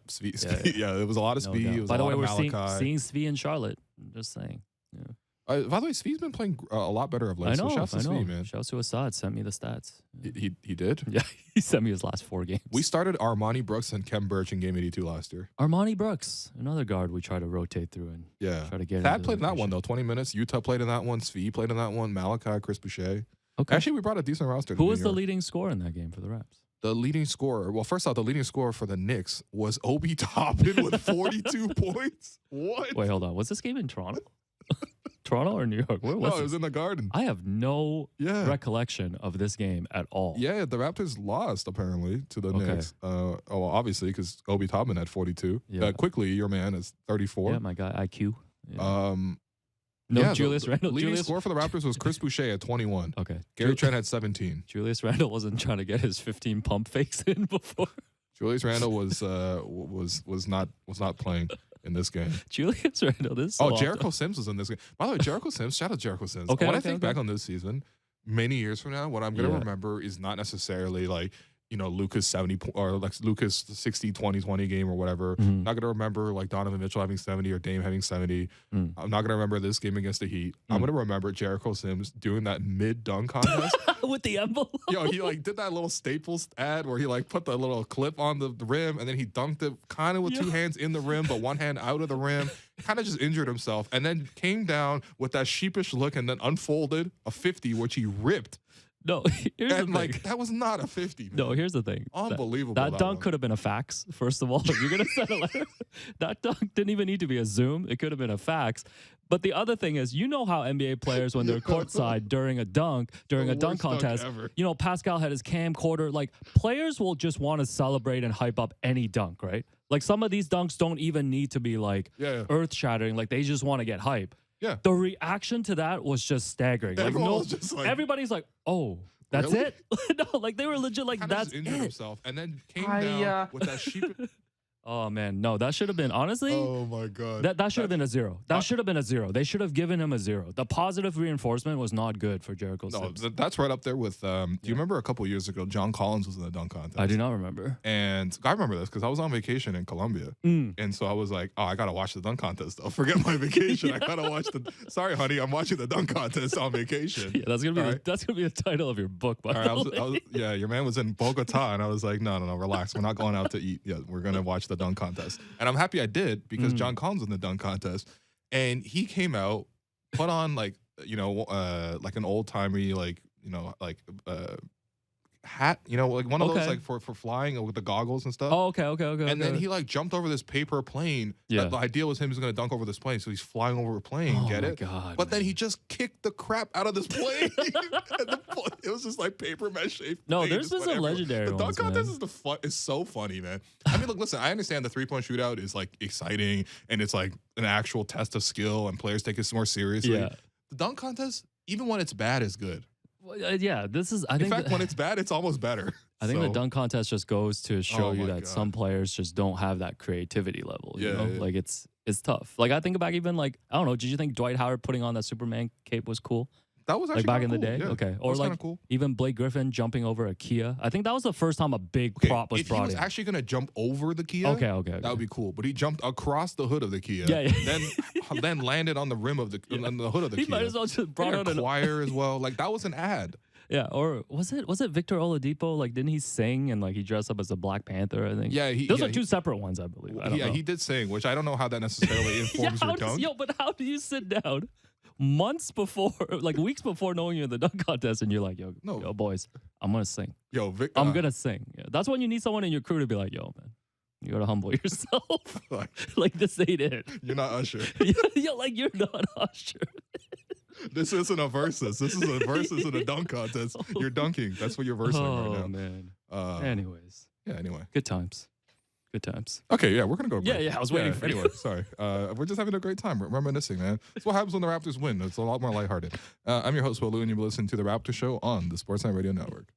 It was a lot of no Svi. Doubt. It was By a the lot way, of we're Malachi. seeing Svi in Charlotte. I'm just saying. Yeah. By the way, Svi's been playing a lot better of late. I know. So shouts to Svi, man. Shouts to Assad. Sent me the stats. He did? Yeah, he sent me his last 4 games. We started Armani Brooks and Kem Birch in Game 82 last year. Armani Brooks, another guard we try to rotate through and try to get. Thad played in that one though, 20 minutes. Utah played in that one. Svi played in that one. Malachi, Chris Boucher. Okay. Actually, we brought a decent roster. Who was the leading scorer in that game for the Raps? The leading scorer. Well, first off, the leading scorer for the Knicks was Obi Toppin with 42 points. What? Wait, hold on. Was this game in Toronto? Toronto or New York? Where was it was in the Garden. I have no recollection of this game at all. Yeah, the Raptors lost apparently to the Knicks. Obviously because Obi Toppin had 42. Yeah. Quickly, your man is 34. Yeah, my guy IQ. Yeah. Julius Randle. Leading score for the Raptors was Chris Boucher at 21. Okay. Gary Trent had 17. Julius Randle wasn't trying to get his 15 pump fakes in before. Julius Randle was not playing in this game. Julius Randle, Jericho Sims was in this game. By the way, Jericho Sims, shout out Jericho Sims. Okay, when I think back on this season, many years from now, what I'm gonna remember is not necessarily like, Lucas 70 or like Lucas 60 20 game or whatever. Mm-hmm. Not gonna remember like Donovan Mitchell having 70 or Dame having 70. I'm not gonna remember this game against the Heat. I'm gonna remember Jericho Sims doing that mid dunk contest with the envelope. He like did that little Staples ad where he like put the little clip on the rim and then he dunked it kind of with 2 hands in the rim but 1 hand out of the rim. Kind of just injured himself and then came down with that sheepish look and then unfolded a 50 which he ripped. No, here's the thing. That was not a 50. Man. No, here's the thing. Unbelievable. That dunk could have been a fax, first of all. If you're going to send a letter, that dunk didn't even need to be a Zoom. It could have been a fax. But the other thing is, how NBA players, when they're courtside during a dunk contest, Pascal had his camcorder. Like, players will just want to celebrate and hype up any dunk, right? Like, some of these dunks don't even need to be, like, earth-shattering. Like, they just want to get hype. Yeah. The reaction to that was just staggering. Like, everybody's like, oh, that's it? No, like they were legit like, that's injured it. Himself and then came down with that sheep. Oh, man. No, that should have been, honestly. Oh, my God. That should have been a 0. That should have been a 0. They should have given him a 0. The positive reinforcement was not good for Jericho Sims. No, that's right up there with, do you remember a couple years ago, John Collins was in the dunk contest? I do not remember. And I remember this because I was on vacation in Colombia. And so I was like, I got to watch the dunk contest, though. Forget my vacation. I got to watch sorry, honey, I'm watching the dunk contest on vacation. Yeah, that's going to be the title of your book, by the way. Your man was in Bogota, and I was like, no, relax. We're not going out to eat. Yeah, we're going to watch the dunk contest. And I'm happy I did because John Collins was in the dunk contest. And he came out, put on like an old timey hat, like one of those like for flying with the goggles and stuff. Oh, okay. And then he like jumped over this paper plane. Yeah. The idea was him was going to dunk over this plane, so he's flying over a plane. Get it? God, but then he just kicked the crap out of this plane. It was just like paper mache. No, there's been some legendary The dunk contest is so funny, man. I mean, look, listen. I understand the 3-point shootout is like exciting and it's like an actual test of skill and players take it more seriously. Yeah. The dunk contest, even when it's bad, is good. This is. I think. In fact, when it's bad, it's almost better. I think the dunk contest just goes to show you that some players just don't have that creativity level. You know? Like it's tough. Like I think about even like I don't know. Did you think Dwight Howard putting on that Superman cape was cool? That was actually like back in the cool. day. Yeah. Okay, or like cool. even Blake Griffin jumping over a Kia. I think that was the first time a big prop was brought in. If he was actually gonna jump over the Kia, okay, that would be cool. But he jumped across the hood of the Kia. Then landed on the rim of the on the hood of the Kia. He might as well just brought out a choir as well. Like that was an ad. Yeah, or was it Victor Oladipo? Like, didn't he sing and like he dressed up as a Black Panther? I think. Yeah, those are two separate ones, I believe. He did sing, which I don't know how that necessarily informs your dunk. But how do you sit down months before, like weeks before knowing you're in the dunk contest, and you're like, yo, No. yo, boys, I'm gonna sing. Yo, Vic, I'm gonna sing. Yeah, that's when you need someone in your crew to be like, yo, man, you gotta humble yourself. Like this ain't it. You're not Usher. You're like, you're not Usher. This isn't a versus. This is a versus in a dunk contest. You're dunking. That's what you're versing right now. Oh man. Anyways. Yeah. Anyway. Good times. Good times. Okay. Yeah. We're gonna go. Yeah. I was waiting for anyway, sorry. We're just having a great time. Reminiscing, man. That's what happens when the Raptors win. It's a lot more lighthearted. I'm your host, Will Lou, and you're listening to the Raptors Show on the Sportsnet Radio Network.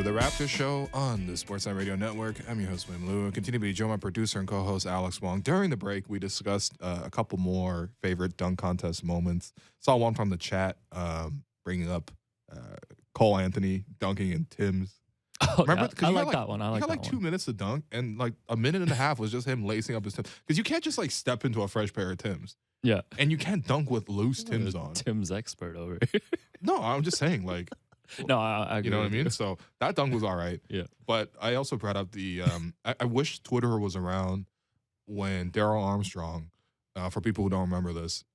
to the Raptors Show on the Sportsnet Radio Network. I'm your host, William Liu, and continue to be joined by producer and co-host Alex Wong. During the break, we discussed a couple more favorite dunk contest moments. Saw one from the chat bringing up Cole Anthony dunking in Tim's. Oh, remember? Yeah, I like that one. He got like 2 minutes to dunk, and like a minute and a half was just him lacing up his Timbs. Because you can't just like step into a fresh pair of Timbs. Yeah. And you can't dunk with loose Timbs on. Tim's expert over here. No, I'm just saying, like. No, I agree. You know what I mean? So that dunk was all right. Yeah. But I also brought up the I wish Twitter was around when Darryl Armstrong, for people who don't remember this,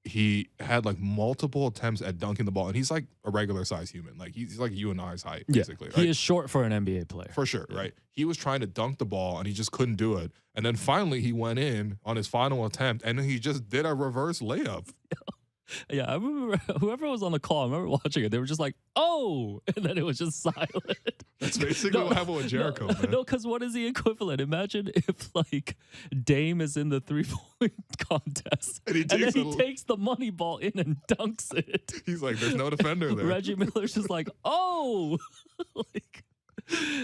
he had like multiple attempts at dunking the ball, and he's like a regular size human. Like he's like you and I's height, basically. Right? He is short for an NBA player. For sure, right? He was trying to dunk the ball, and he just couldn't do it. And then finally he went in on his final attempt, and then he just did a reverse layup. Yeah, I remember whoever was on the call, I remember watching it. They were just like, oh, and then it was just silent. That's basically what happened with Jericho, man. No, because what is the equivalent? Imagine if, like, Dame is in the three-point contest, and then he takes the money ball in and dunks it. He's like, there's no defender there. Reggie Miller's just like, oh! Like,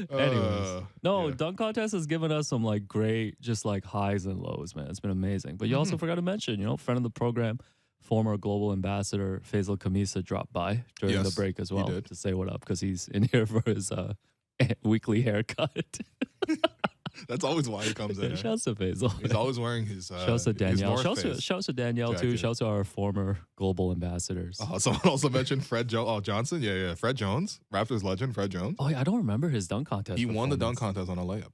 anyways. Dunk contest has given us some, like, great, just, like, highs and lows, man. It's been amazing. But you also forgot to mention, friend of the program, former global ambassador Faisal Khamisa dropped by during the break as well to say what up because he's in here for his weekly haircut. That's always why he comes in. Shouts to Faisal. He's always wearing his shouts to Danielle. Shouts to Danielle jacket. too. Shouts to our former global ambassadors. Someone also mentioned Fred Johnson. Yeah. Fred Jones, Raptors legend, Fred Jones. Oh yeah, I don't remember his dunk contest. He won the dunk contest on a layup.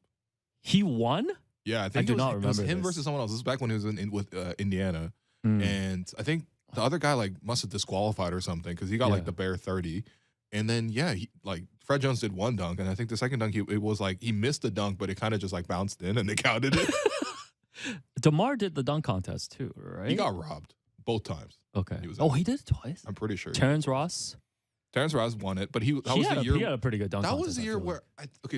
He won? Yeah, I think I do not remember. It was him versus someone else. This was back when he was with Indiana. And I think the other guy like must have disqualified or something because he got like the bare 30. And then Fred Jones did one dunk, and I think the second dunk it was like he missed the dunk, but it kind of just like bounced in and they counted it. DeMar did the dunk contest too, right? He got robbed both times. Okay. He did it twice. I'm pretty sure. Terrence Ross won it, but he was the year. He had a pretty good dunk contest. That was the year where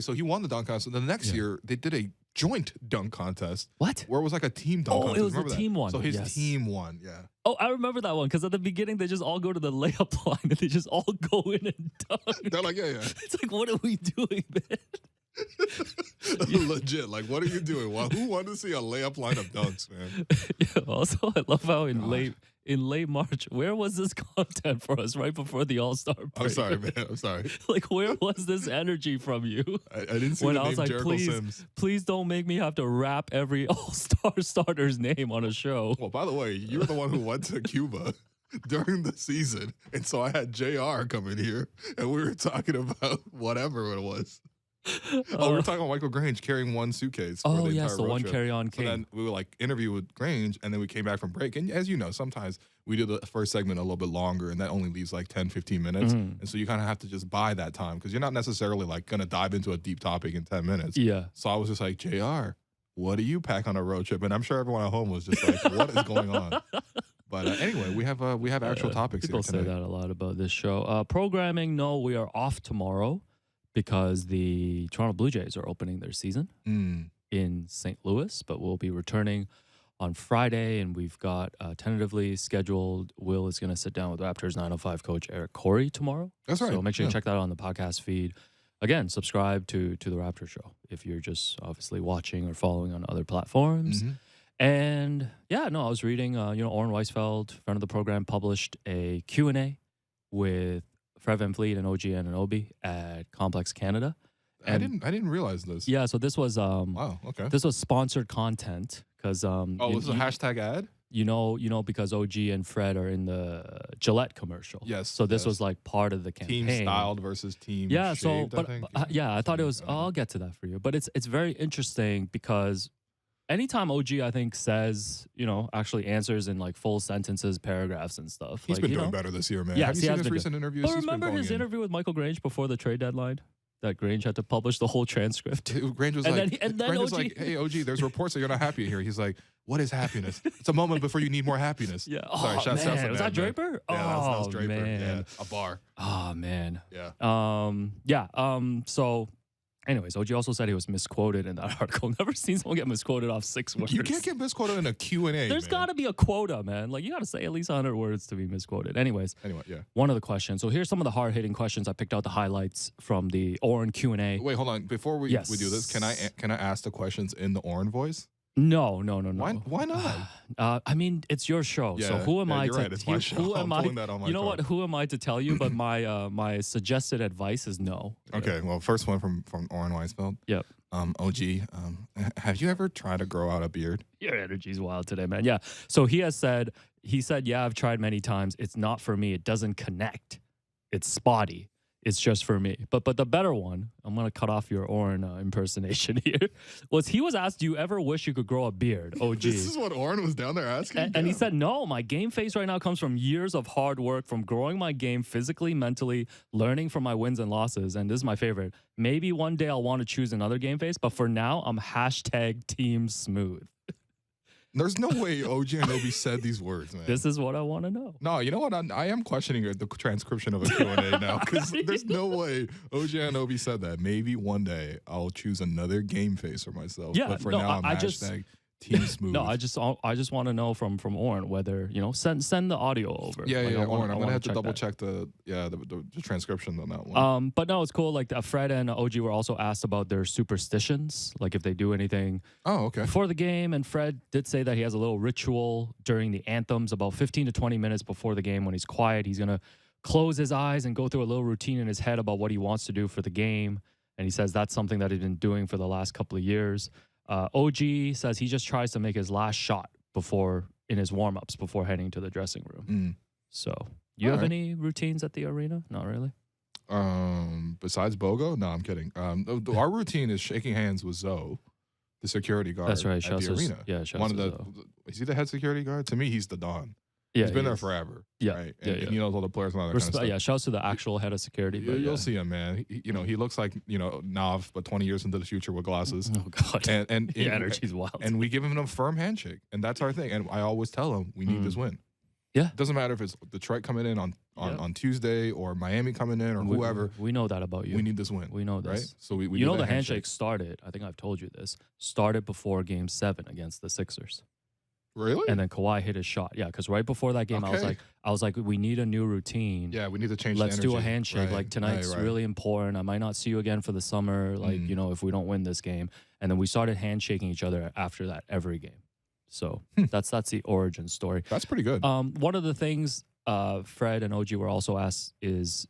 so he won the dunk contest. And the next year they did a joint dunk contest. What? Where it was like a team dunk contest. It was the team one. So his team won, yeah. Oh, I remember that one because at the beginning they just all go to the layup line and they just all go in and dunk. They're like, yeah. It's like, what are we doing, man? Legit, like, what are you doing? Well, who wanted to see a layup line of dunks, man? Yeah, also, I love how in late March, where was this content for us right before the All-Star break? I'm sorry, man. I'm sorry. Like, where was this energy from you? I didn't see when I was like, please don't make me have to rap every All-Star starter's name on a show. Well, by the way, you were the one who went to Cuba during the season, and so I had JR come in here, and we were talking about whatever it was. We were talking about Michael Grange carrying one suitcase. Oh, yes, the one carry-on king. So then we were like interview with Grange, and then we came back from break. And as you know, sometimes we do the first segment a little bit longer, and that only leaves like 10, 15 minutes. And so you kind of have to just buy that time because you're not necessarily like going to dive into a deep topic in 10 minutes. Yeah. So I was just like, JR, what do you pack on a road trip? And I'm sure everyone at home was just like, what is going on? But anyway, we have actual topics here today. People say that a lot about this show. Programming, no, we are off tomorrow because the Toronto Blue Jays are opening their season in St. Louis, but we'll be returning on Friday, and we've got tentatively scheduled, Will is going to sit down with Raptors 905 coach Eric Corey tomorrow. That's right. So make sure you check that out on the podcast feed. Again, subscribe to the Raptors Show if you're just obviously watching or following on other platforms. And I was reading, Oren Weisfeld, friend of the program, published a Q&A with Fred VanVleet and OG Anunoby at Complex Canada. And I didn't realize this. Yeah, so this was wow, okay. This was sponsored content because this is a hashtag ad? Because OG and Fred are in the Gillette commercial. Yes. So this was like part of the campaign. Team styled versus team shaved, I think. I thought it was I'll get to that for you. But it's very interesting because anytime OG, I think, says, actually answers in like full sentences, paragraphs and stuff. He's been doing better this year, man. Yeah, have you seen his recent interviews? But remember his interview with Michael Grange before the trade deadline? That Grange had to publish the whole transcript. Grange was like, hey, OG, there's reports that you're not happy here. He's like, what is happiness? It's a moment before you need more happiness. Yeah. Sorry, shouts out to was that Draper? Yeah, that was Draper. Man. Yeah, a bar. Oh, man. Yeah. So Anyways, OG also said he was misquoted in that article. Never seen someone get misquoted off 6 words. You can't get misquoted in a Q&A, There's got to be a quota, man. Like, you got to say at least 100 words to be misquoted. Anyways, yeah. One of the questions. So here's some of the hard-hitting questions. I picked out the highlights from the Oren Q&A. Wait, hold on. Before we do this, can I ask the questions in the Oren voice? No. Why not? I mean, it's your show. Yeah, so who am I you're to right, it's my show. Who am I'm I? pulling that on my You know card. what? Who am I to tell you? But my suggested advice is no. Okay, well, first one from Oren Weisfeld. Yep. OG, have you ever tried to grow out a beard? Your energy's wild today, man. Yeah. So he said, yeah, I've tried many times. It's not for me. It doesn't connect. It's spotty. It's just for me. But the better one, I'm going to cut off your Oren impersonation here, he was asked, do you ever wish you could grow a beard? OG. This is what Oren was down there asking? And he said, no, my game face right now comes from years of hard work, from growing my game physically, mentally, learning from my wins and losses. And this is my favorite. Maybe one day I'll want to choose another game face, but for now, I'm # team smooth. There's no way OG Anunoby said these words, man. This is what I want to know. No, you know what? I am questioning the transcription of a Q&A now because there's no way OG Anunoby said that. Maybe one day I'll choose another game face for myself. Yeah, but for no, now, I'm team smooth. No, I just want to know from Oren whether, send the audio over. Yeah, like, Oren, I'm gonna have to double that. check the transcription on that one. But no, it's cool. Like Fred and OG were also asked about their superstitions, like if they do anything. Oh, okay. Before the game, and Fred did say that he has a little ritual during the anthems, about 15 to 20 minutes before the game when he's quiet. He's gonna close his eyes and go through a little routine in his head about what he wants to do for the game. And he says that's something that he's been doing for the last couple of years. OG says he just tries to make his last shot in his warm-ups before heading to the dressing room. So, you have any routines at the arena? Not really. Besides BOGO? No, I'm kidding. Our routine is shaking hands with Zoe, the security guard. That's right. At the arena. Yeah, is he the head security guard? To me, he's the Don. Yeah, he's been there forever. Yeah, right? And he knows all the players and all that kind of stuff. Yeah, shouts to the actual head of security. But You'll see him, man. He looks like Nav, but 20 years into the future with glasses. Oh God, and the energy's wild. And we give him a firm handshake, and that's our thing. And I always tell him we need this win. Yeah, it doesn't matter if it's Detroit coming in on Tuesday or Miami coming in or whoever. We know that about you. We need this win. We know this. Right? So we the handshake started. I think I've told you this. Started before Game 7 against the Sixers. Really? And then Kawhi hit his shot. Yeah, because right before that game, I was like, we need a new routine. Yeah, we need to change. Let's the energy. do a handshake. Right. Like tonight's really important. I might not see you again for the summer. Like if we don't win this game, and then we started handshaking each other after that every game. So that's the origin story. That's pretty good. One of the things Fred and OG were also asked is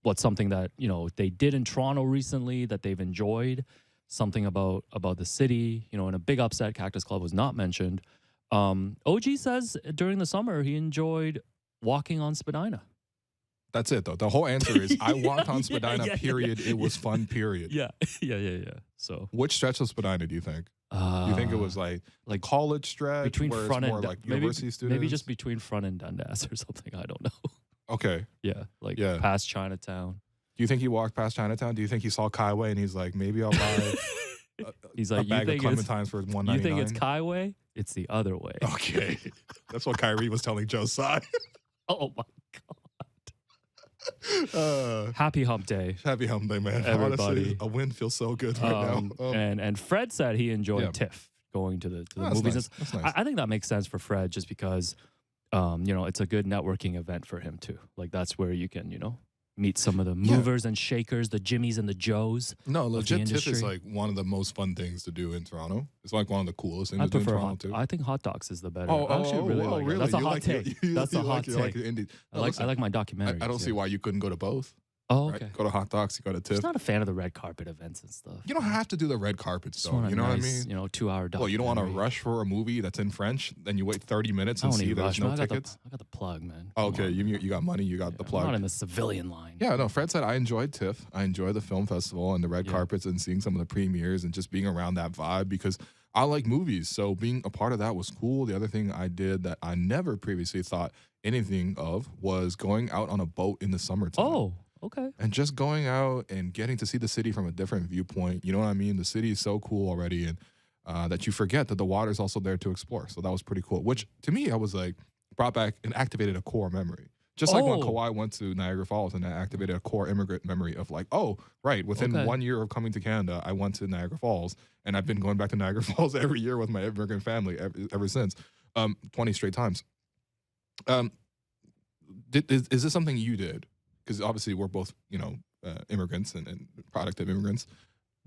what's something that they did in Toronto recently that they've enjoyed. Something about the city. In a big upset, Cactus Club was not mentioned. OG says during the summer he enjoyed walking on Spadina. That's it, though. The whole answer is I walked on Spadina, period. It was fun, period. Yeah. So which stretch of Spadina do you think? Do you think it was like college stretch between where front it's more and like university students? Maybe just between front and Dundas or something. I don't know. Okay. Yeah, past Chinatown. Do you think he walked past Chinatown? Do you think he saw Kaiway and he's like, maybe I'll buy he's like, a bag of clementines for $1.99? You think it's Kaiway? It's the other way. Okay. That's what Kyrie was telling Joe Tsai. Oh, my God. Happy hump day. Happy hump day, man. Everybody. Honestly, a win feels so good right now. And Fred said he enjoyed TIFF, going to the movies. Nice. That's nice. I think that makes sense for Fred just because, it's a good networking event for him too. Like that's where you can, meet some of the movers and shakers, the Jimmies and the Joes. No, legit TIFF is like one of the most fun things to do in Toronto. It's like one of the coolest things to do in Toronto too. I think hot dogs is the better. Really? That's a hot take. That's a hot take. I like my documentary. I don't see why you couldn't go to both. Oh, okay. Right? Go to Hot Docs, you go to TIFF. I'm not a fan of the red carpet events and stuff. You don't have to do the red carpet stuff. You know what I mean? 2-hour documentary. Well, you don't want to rush for a movie that's in French, then you wait 30 minutes and see there's no tickets? I got the plug, man. Oh, okay, you got money, you got the plug. I'm not in the civilian line. Yeah, no, Fred said I enjoyed TIFF. I enjoyed the film festival and the red carpets and seeing some of the premieres and just being around that vibe because I like movies. So being a part of that was cool. The other thing I did that I never previously thought anything of was going out on a boat in the summertime. Oh, okay. And just going out and getting to see the city from a different viewpoint. You know what I mean? The city is so cool already, and that you forget that the water is also there to explore. So that was pretty cool. Which, to me, I was like, brought back and activated a core memory. Just like when Kawhi went to Niagara Falls and that activated a core immigrant memory of like, oh, right, within 1 year of coming to Canada, I went to Niagara Falls, and I've been going back to Niagara Falls every year with my immigrant family ever since, 20 straight times. Is this something you did? Because obviously we're both, immigrants and product of immigrants.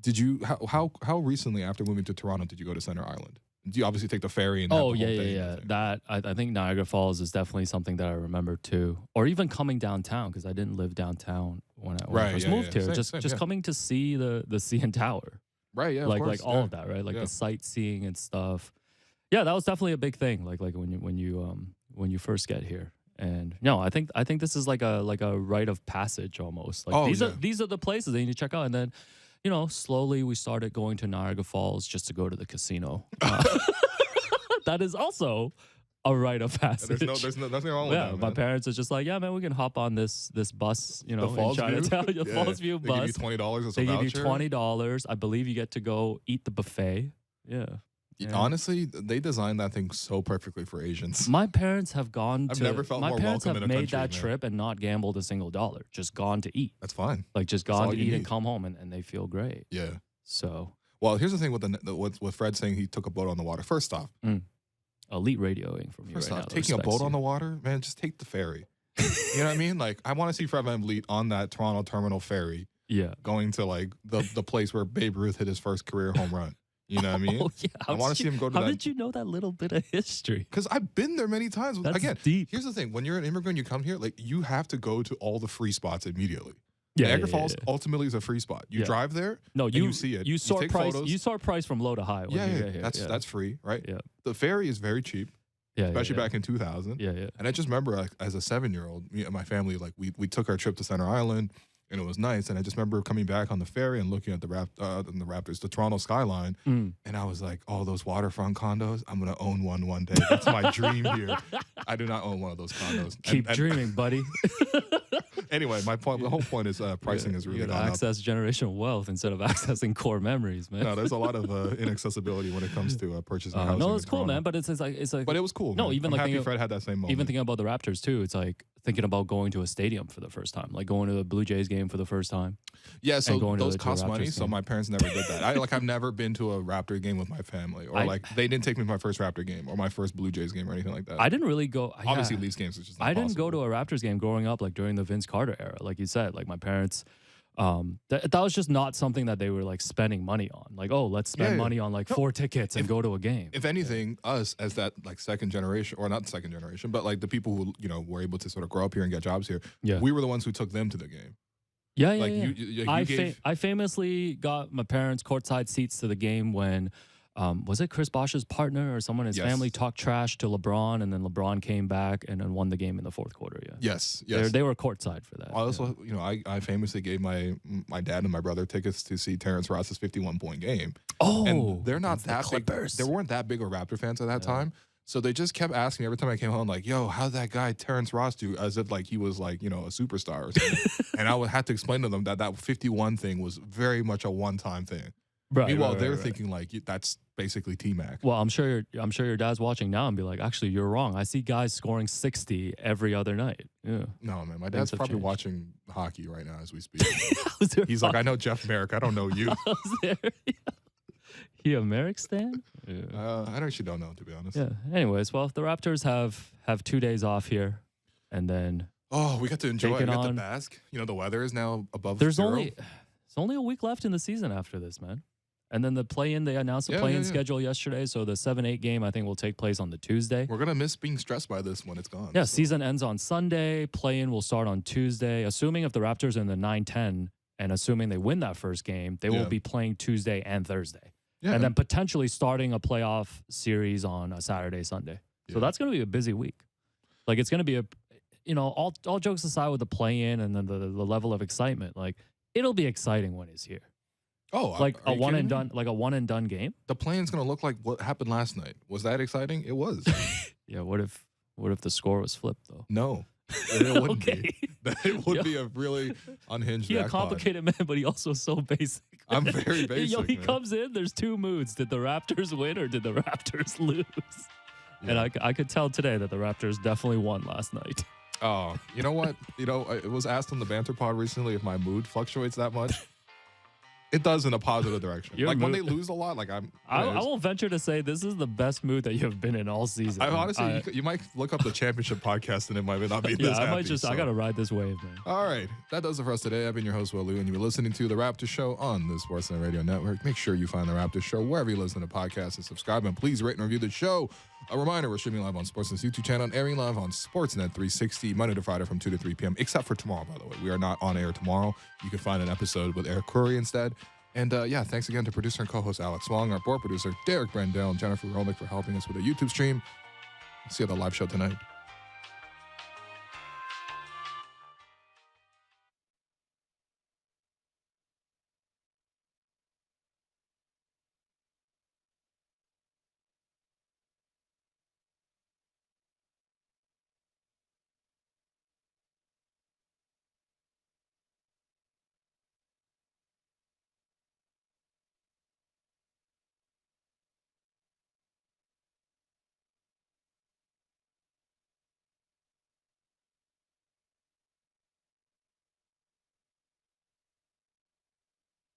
Did you, how recently after moving to Toronto did you go to Center Island? Do you obviously take the ferry and That I think Niagara Falls is definitely something that I remember too, or even coming downtown because I didn't live downtown when I first moved here. Just coming to see the CN Tower, right? Yeah, like all of that, right? Like the sightseeing and stuff. Yeah, that was definitely a big thing. Like when you first get here. And no, I think this is like a rite of passage almost. Like these are the places that you need to check out, and then. Slowly we started going to Niagara Falls just to go to the casino. That is also a rite of passage. There's nothing wrong with that. My parents are just like, yeah, man, we can hop on this bus, in Chinatown, the Falls View bus. They give you $20 as a voucher. They give you $20. I believe you get to go eat the buffet. Yeah. Honestly, they designed that thing so perfectly for Asians. My parents have gone I've never felt more welcome in a country. My parents have made that trip and not gambled a single dollar. Just gone to eat. That's fine. Like just gone to eat and come home, and they feel great. Yeah. So. Well, here's the thing with Fred saying he took a boat on the water. First off. Elite radioing from you right now. Taking a boat on the water, man, just take the ferry. You know what I mean? Like, I want to see Fred VanVleet on that Toronto terminal ferry. Yeah. Going to like the place where Babe Ruth hit his first career home run. You know what I mean? Oh, yeah. I want to see him go to that. How did you know that little bit of history? Because I've been there many times. That's Again, deep. Here's the thing. When you're an immigrant, you come here, like you have to go to all the free spots immediately. Niagara Falls ultimately is a free spot. You drive there, you see it. You sort price. Photos. You sort price from low to high. That's free, right? Yeah. The ferry is very cheap. Especially back in 2000. Yeah. And I just remember, like, as a 7-year-old, me and my family, like, we took our trip to Center Island, and it was nice. And I just remember coming back on the ferry and looking at the Raptors, the Toronto skyline, and I was like, oh, those waterfront condos, I'm going to own one day. That's my dream here. I do not own one of those condos. Keep dreaming, buddy. Anyway, the whole point is pricing is really gone up. Access generational wealth instead of accessing core memories, man. No, there's a lot of inaccessibility when it comes to purchasing housing. No, it's cool, man. But it's like. But it was cool. No, man. even I'm like happy Fred had that same moment. Even thinking about the Raptors too, it's like thinking about going to a stadium for the first time, like going to the Blue Jays game for the first time. Yeah, so those cost money. So my parents never did that. I've never been to a Raptor game with my family, or they didn't take me to my first Raptor game or my first Blue Jays game or anything like that. I didn't really go. Obviously, Leafs games is just. Not I didn't possible. go to a Raptors game growing up, like during the Vince Carter era, like you said. Like my parents, that was just not something that they were like spending money on. Like, oh, let's spend money on like 4 tickets and go to a game. If anything, us as that like second generation, or not second generation, but like the people who were able to sort of grow up here and get jobs here, we were the ones who took them to the game. I famously got my parents courtside seats to the game when was it Chris Bosh's partner or someone in his family talked trash to LeBron, and then LeBron came back and then won the game in the fourth quarter. Yes. They were courtside for that. I also, I famously gave my dad and my brother tickets to see Terrence Ross's 51-point game. Oh, and they're not that big. They weren't that big of Raptor fans at that time. So they just kept asking me every time I came home, like, yo, how'd that guy Terrence Ross do? As if like he was like, a superstar or something. And I would have to explain to them that 51 thing was very much a one-time thing. Right. Meanwhile, they're thinking like that's basically T-Mac. Well, I'm sure your dad's watching now and be like, actually, you're wrong. I see guys scoring 60 every other night. Yeah. No, man, my dad's probably watching hockey right now as we speak. He's like, I know Jeff Merrick. I don't know you. He a Merrick stan? Yeah. I actually don't know, to be honest. Yeah. Anyways, well, the Raptors have 2 days off here, and then we got to enjoy. We got to bask. The weather is now above zero. There's only a week left in the season after this, man. And then the play-in, they announced the play-in schedule yesterday, so the 7-8 game, I think, will take place on the Tuesday. We're going to miss being stressed by this when it's gone. Yeah, season ends on Sunday. Play-in will start on Tuesday. Assuming if the Raptors are in the 9-10, and assuming they win that first game, they will be playing Tuesday and Thursday. Yeah. And then potentially starting a playoff series on a Saturday, Sunday. Yeah. So that's going to be a busy week. Like, it's going to be all jokes aside with the play-in and then the level of excitement, like, it'll be exciting when it's here. Oh, like a one and done game. The play-in's gonna look like what happened last night. Was that exciting? It was. Yeah. What if the score was flipped though? No, it wouldn't be. It would be a really unhinged. He's a complicated man, but he also is so basic. I'm very basic. He comes in. There's 2 moods. Did the Raptors win or did the Raptors lose? Yeah. And I could tell today that the Raptors definitely won last night. Oh, you know what? It was asked on the Banter Pod recently if my mood fluctuates that much. It does in a positive direction. When they lose a lot, I will venture to say this is the best mood that you have been in all season. Honestly, you might look up the championship podcast and it might not be this happy. I got to ride this wave, man. All right. That does it for us today. I've been your host, Will Liu, and you've been listening to The Raptors Show on the Sportsnet Radio Network. Make sure you find The Raptors Show wherever you listen to podcasts and subscribe. And please rate and review the show. A reminder, we're streaming live on Sportsnet's YouTube channel and airing live on Sportsnet 360 Monday to Friday from 2 to 3 p.m., except for tomorrow, by the way. We are not on air tomorrow. You can find an episode with Eric Curry instead. And thanks again to producer and co-host Alex Wong, our board producer Derek Brendel, and Jennifer Romick for helping us with the YouTube stream. See you at the live show tonight.